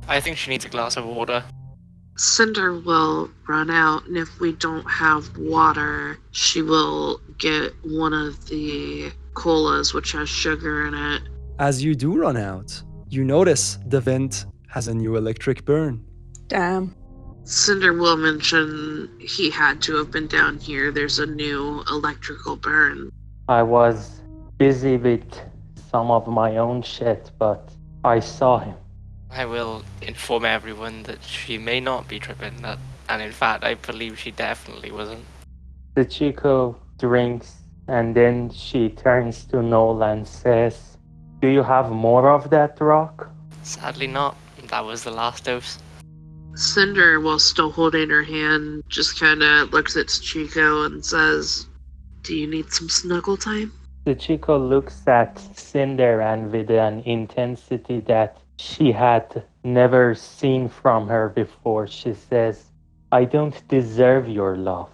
I think she needs a glass of water. Cinder will run out, and if we don't have water, she will get one of the colas, which has sugar in it. As you do run out, you notice the vent has a new electric burn. Damn. Cinder will mention he had to have been down here. There's a new electrical burn. I was busy with some of my own shit, but I saw him. I will inform everyone that she may not be tripping, and in fact, I believe she definitely wasn't. The Chico drinks, and then she turns to Noel and says, "Do you have more of that rock?" Sadly not. That was the last dose. Cinder, while still holding her hand, just kind of looks at Chico and says, "Do you need some snuggle time?" The Chico looks at Cinder, and with an intensity that she had never seen from her before, she says, "I don't deserve your love.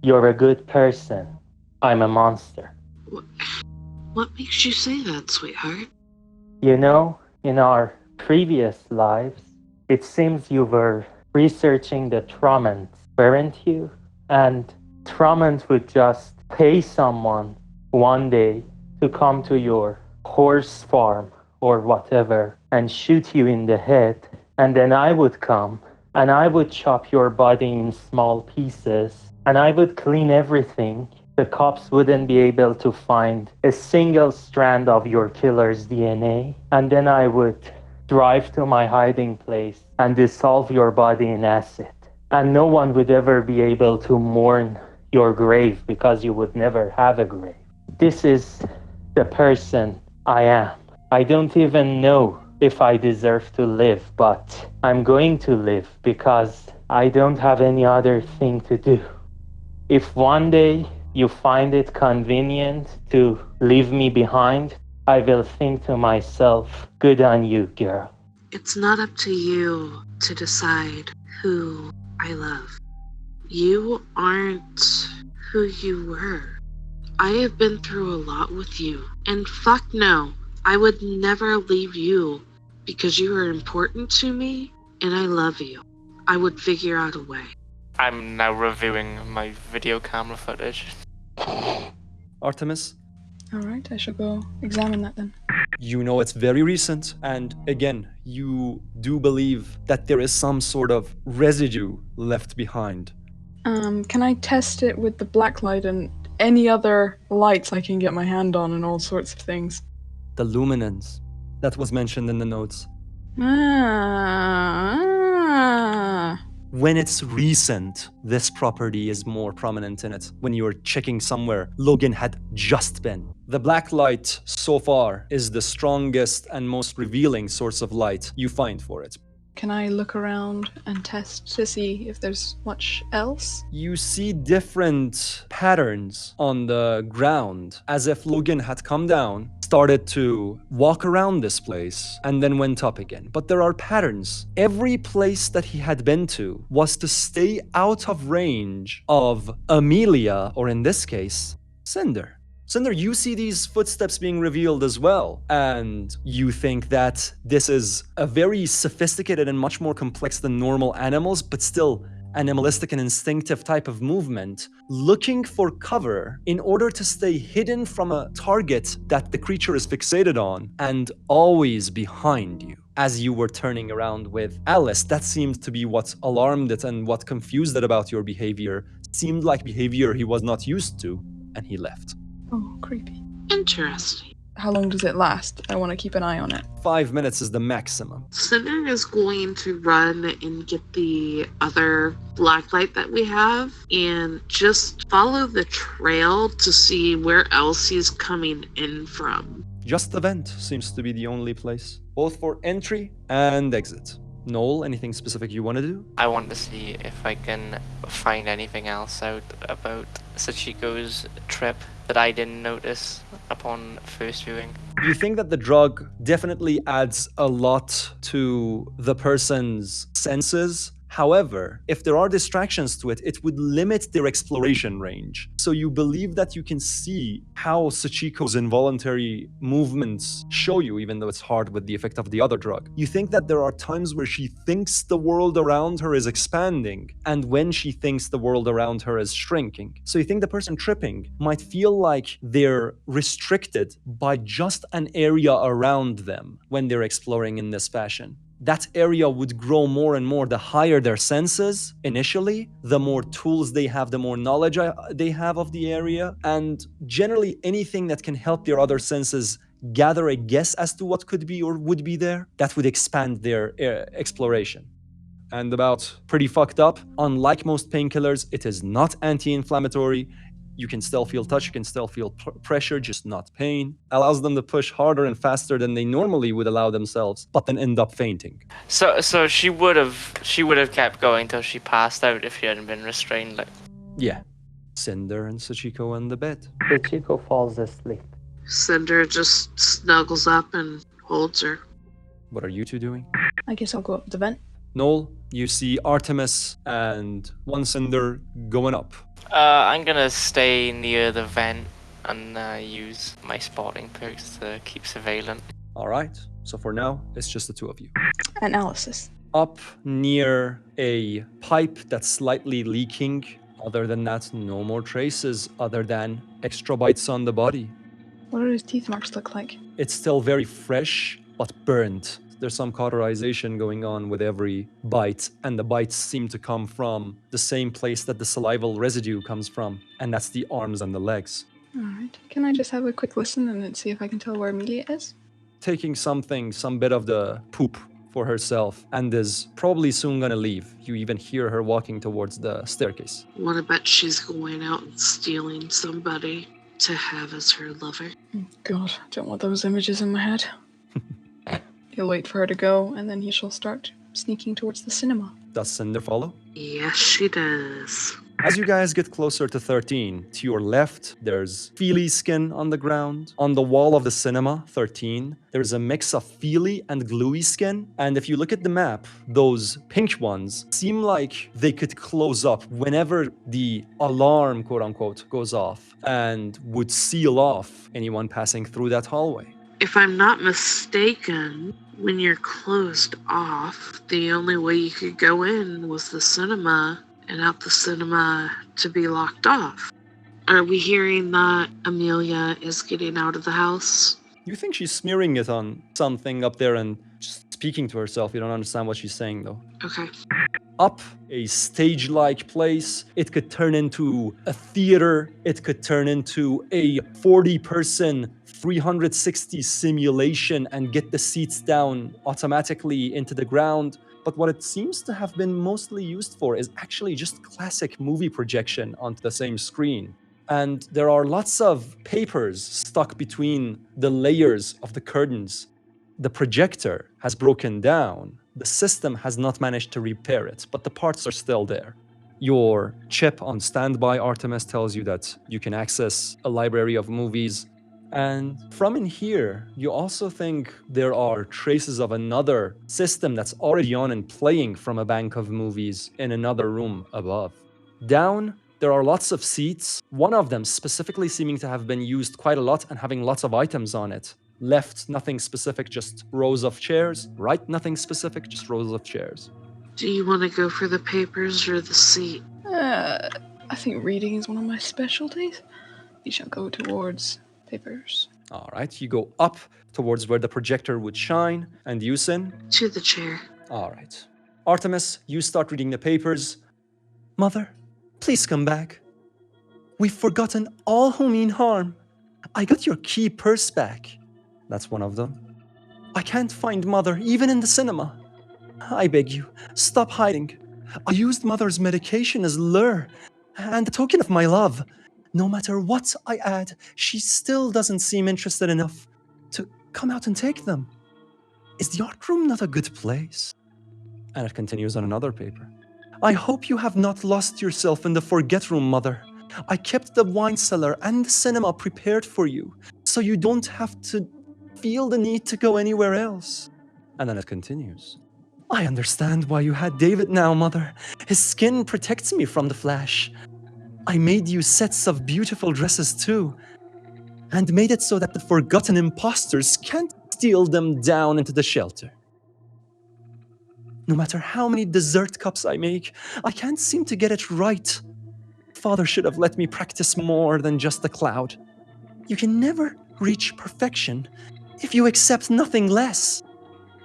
You're a good person. I'm a monster." What makes you say that, sweetheart? You know, in our previous lives, it seems you were researching the Tromans, weren't you? And Tromans would just pay someone one day to come to your horse farm or whatever and shoot you in the head, and then I would come and I would chop your body in small pieces and I would clean everything. The cops wouldn't be able to find a single strand of your killer's DNA, and then I would drive to my hiding place and dissolve your body in acid, and no one would ever be able to mourn your grave because you would never have a grave. This is the person I am. I don't even know if I deserve to live, but I'm going to live because I don't have any other thing to do. If one day you find it convenient to leave me behind, I will think to myself, good on you, girl. It's not up to you to decide who I love. You aren't who you were. I have been through a lot with you, and fuck no, I would never leave you because you are important to me and I love you. I would figure out a way. I'm now reviewing my video camera footage. Artemis, Alright, I shall go examine that then. you know it's very recent, and again, you do believe that there is some sort of residue left behind. Can I test it with the black light and any other lights I can get my hand on and all sorts of things? The luminance that was mentioned in the notes. Ah. When it's recent, this property is more prominent in it. When you're checking somewhere Logan had just been. The black light so far is the strongest and most revealing source of light you find for it. Can I look around and test to see if there's much else? You see different patterns on the ground, as if Logan had come down, started to walk around this place, and then went up again. But there are patterns. Every place that he had been to was to stay out of range of Amelia, or in this case, Cinder. Cinder, you see these footsteps being revealed as well, and you think that this is a very sophisticated and much more complex than normal animals, but still animalistic and instinctive type of movement, looking for cover in order to stay hidden from a target that the creature is fixated on, and always behind you. As you were turning around with Alice, that seemed to be what alarmed it and what confused it about your behavior. Seemed like behavior he was not used to, and he left. Oh, creepy. Interesting. How long does it last? I want to keep an eye on it. 5 minutes is the maximum. Cinder is going to run and get the other black light that we have and just follow the trail to see where else he's coming in from. Just the vent seems to be the only place, both for entry and exit. Noel, anything specific you want to do? I want to see if I can find anything else out about Sachiko's trip that I didn't notice upon first viewing. You think that the drug definitely adds a lot to the person's senses, However, if there are distractions to it, it would limit their exploration range. So you believe that you can see how Sachiko's involuntary movements show you, even though it's hard with the effect of the other drug. You think that there are times where she thinks the world around her is expanding, and when she thinks the world around her is shrinking. So you think the person tripping might feel like they're restricted by just an area around them when they're exploring in this fashion. That area would grow more and more the higher their senses initially, the more tools they have, the more knowledge they have of the area, and generally anything that can help their other senses gather a guess as to what could be or would be there, that would expand their exploration. And about pretty fucked up, unlike most painkillers, it is not anti-inflammatory. You can still feel touch, you can still feel pressure, just not pain. Allows them to push harder and faster than they normally would allow themselves, but then end up fainting. So she would have kept going till she passed out if she hadn't been restrained. Like. Yeah. Cinder and Sachiko on the bed. Sachiko falls asleep. Cinder just snuggles up and holds her. What are you two doing? I guess I'll go up the vent. Noel, you see Artemis and one Cinder going up. I'm gonna stay near the vent and use my spotting perks to keep surveillant. All right. So for now, it's just the two of you. Analysis. Up near a pipe that's slightly leaking. Other than that, no more traces other than extra bites on the body. What do his teeth marks look like? It's still very fresh, but burnt. There's some cauterization going on with every bite, and the bites seem to come from the same place that the salival residue comes from, and that's the arms and the legs. Alright. Can I just have a quick listen and then see if I can tell where Amelia is? Taking some bit of the poop for herself, and is probably soon gonna leave. You even hear her walking towards the staircase. What about she's going out and stealing somebody to have as her lover? Oh, God, I don't want those images in my head. He'll wait for her to go, and then he shall start sneaking towards the cinema. Does Cinder follow? Yes, she does. As you guys get closer to 13, to your left, there's feely skin on the ground. On the wall of the cinema, 13, there's a mix of feely and gluey skin. And if you look at the map, those pink ones seem like they could close up whenever the alarm, quote unquote, goes off and would seal off anyone passing through that hallway. If I'm not mistaken, when you're closed off, the only way you could go in was the cinema, and out the cinema to be locked off. Are we hearing that Amelia is getting out of the house? You think she's smearing it on something up there and just speaking to herself. You don't understand what she's saying, though. Okay. Up a stage-like place. It could turn into a theater. It could turn into a 40-person 360 simulation and get the seats down automatically into the ground. But what it seems to have been mostly used for is actually just classic movie projection onto the same screen. And there are lots of papers stuck between the layers of the curtains. The projector has broken down. The system has not managed to repair it, but the parts are still there. Your chip on standby, Artemis, tells you that you can access a library of movies. And from in here, you also think there are traces of another system that's already on and playing from a bank of movies in another room above. Down, there are lots of seats, one of them specifically seeming to have been used quite a lot and having lots of items on it. Left, nothing specific, just rows of chairs. Right, nothing specific, just rows of chairs. Do you want to go for the papers or the seat? I think reading is one of my specialties. You shall go towards papers. All right, you go up towards where the projector would shine, and you, Sin? To the chair. All right. Artemis, you start reading the papers. Mother, please come back. We've forgotten all who mean harm. I got your key purse back. That's one of them. I can't find Mother, even in the cinema. I beg you, stop hiding. I used Mother's medication as lure, and a token of my love. No matter what I add, she still doesn't seem interested enough to come out and take them. Is the art room not a good place? And it continues on another paper. I hope you have not lost yourself in the forget room, Mother. I kept the wine cellar and the cinema prepared for you, so you don't have to feel the need to go anywhere else. And then it continues. I understand why you had David now, Mother. His skin protects me from the flash. I made you sets of beautiful dresses too, and made it so that the forgotten imposters can't steal them down into the shelter. No matter how many dessert cups I make, I can't seem to get it right. Father should have let me practice more than just the cloud. You can never reach perfection if you accept nothing less.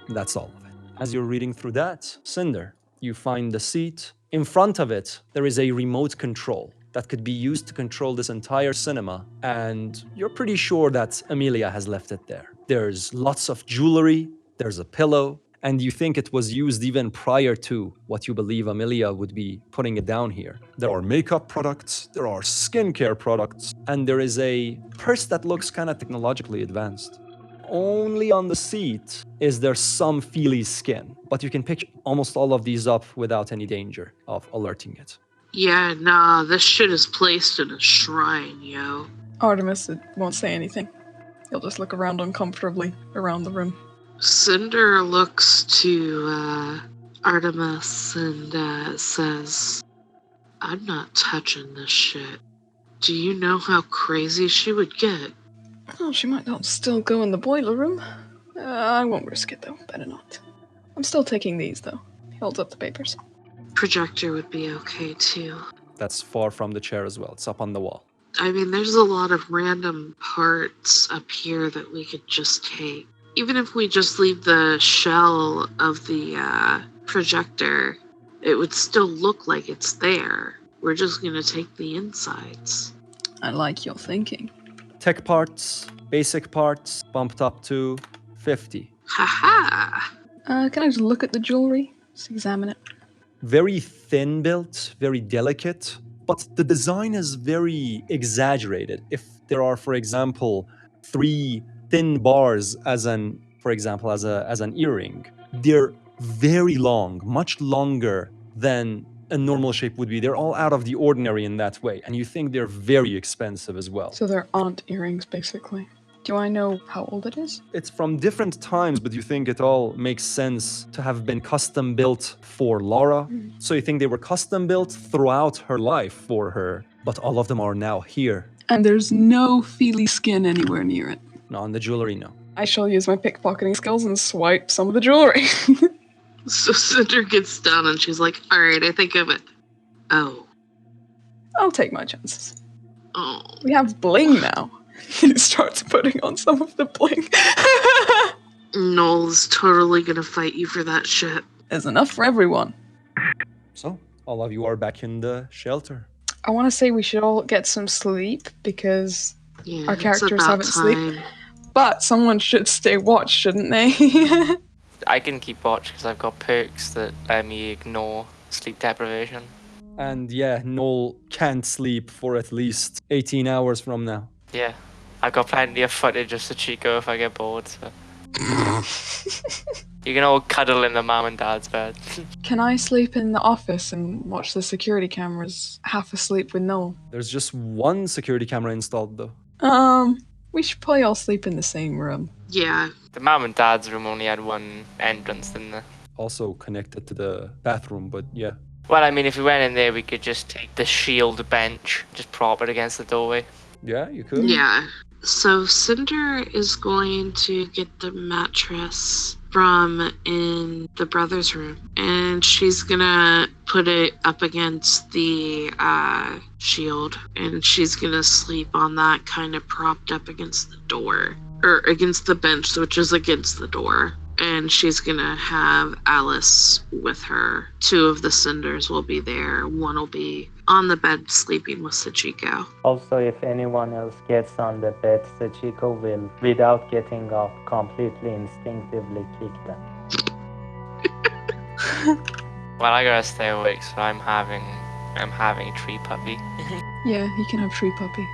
That's all of it. As you're reading through that, Cinder, you find the seat. In front of it, there is a remote control that could be used to control this entire cinema, and you're pretty sure that Amelia has left it there. There's lots of jewelry, there's a pillow, and you think it was used even prior to what you believe Amelia would be putting it down here. There are makeup products, there are skincare products, and there is a purse that looks kind of technologically advanced. Only on the seat is there some feely skin, but you can pick almost all of these up without any danger of alerting it. Yeah, nah, this shit is placed in a shrine, yo. Artemis won't say anything. He'll just look around uncomfortably around the room. Cinder looks to Artemis and says, I'm not touching this shit. Do you know how crazy she would get? Oh, she might not still go in the boiler room. I won't risk it, though. Better not. I'm still taking these, though. He holds up the papers. Projector would be okay, too. That's far from the chair as well. It's up on the wall. I mean, there's a lot of random parts up here that we could just take. Even if we just leave the shell of the projector, it would still look like it's there. We're just gonna take the insides. I like your thinking. Tech parts, basic parts, bumped up to 50. Haha! Can I just look at the jewelry? Just examine it. Very thin built, very delicate, but the design is very exaggerated. If there are, for example, 3 thin bars as an earring, they're very long, much longer than a normal shape would be. They're all out of the ordinary in that way, and you think they're very expensive as well. So they're aunt earrings, basically. Do I know how old it is? It's from different times, but you think it all makes sense to have been custom built for Laura. So you think they were custom built throughout her life for her, but all of them are now here. And there's no feely skin anywhere near it. No, on the jewelry, no. I shall use my pickpocketing skills and swipe some of the jewelry. So Cinder gets down and she's like, alright, I think of it. Oh. I'll take my chances. Oh. We have bling now. He starts putting on some of the bling. Noel's totally gonna fight you for that shit. There's enough for everyone. So, all of you are back in the shelter. I want to say we should all get some sleep because Yeah, our it's characters about haven't slept. time. But someone should stay watch, shouldn't they? I can keep watch because I've got perks that let me ignore sleep deprivation. And yeah, Noel can't sleep for at least 18 hours from now. Yeah, I've got plenty of footage of Succ if I get bored, so. You can all cuddle in the mom and dad's bed. Can I sleep in the office and watch the security cameras half asleep with Noel? There's just one security camera installed though. We should probably all sleep in the same room. Yeah. The mom and dad's room only had one entrance, didn't they? Also connected to the bathroom, but yeah. Well, I mean, if we went in there, we could just take the shield bench, just prop it against the doorway. Yeah, you could. Yeah. So Cinder is going to get the mattress from in the brother's room, and she's gonna put it up against the shield, and she's gonna sleep on that, kind of propped up against the door, or against the bench, which is against the door. And she's gonna have Alice with her. 2 of the Cinders will be there. 1 will be on the bed sleeping with Sachiko. Also, if anyone else gets on the bed, Sachiko will, without getting up, completely instinctively kick them. Well, I gotta stay awake, so I'm having Tree Puppy. Yeah, he can have Tree Puppy.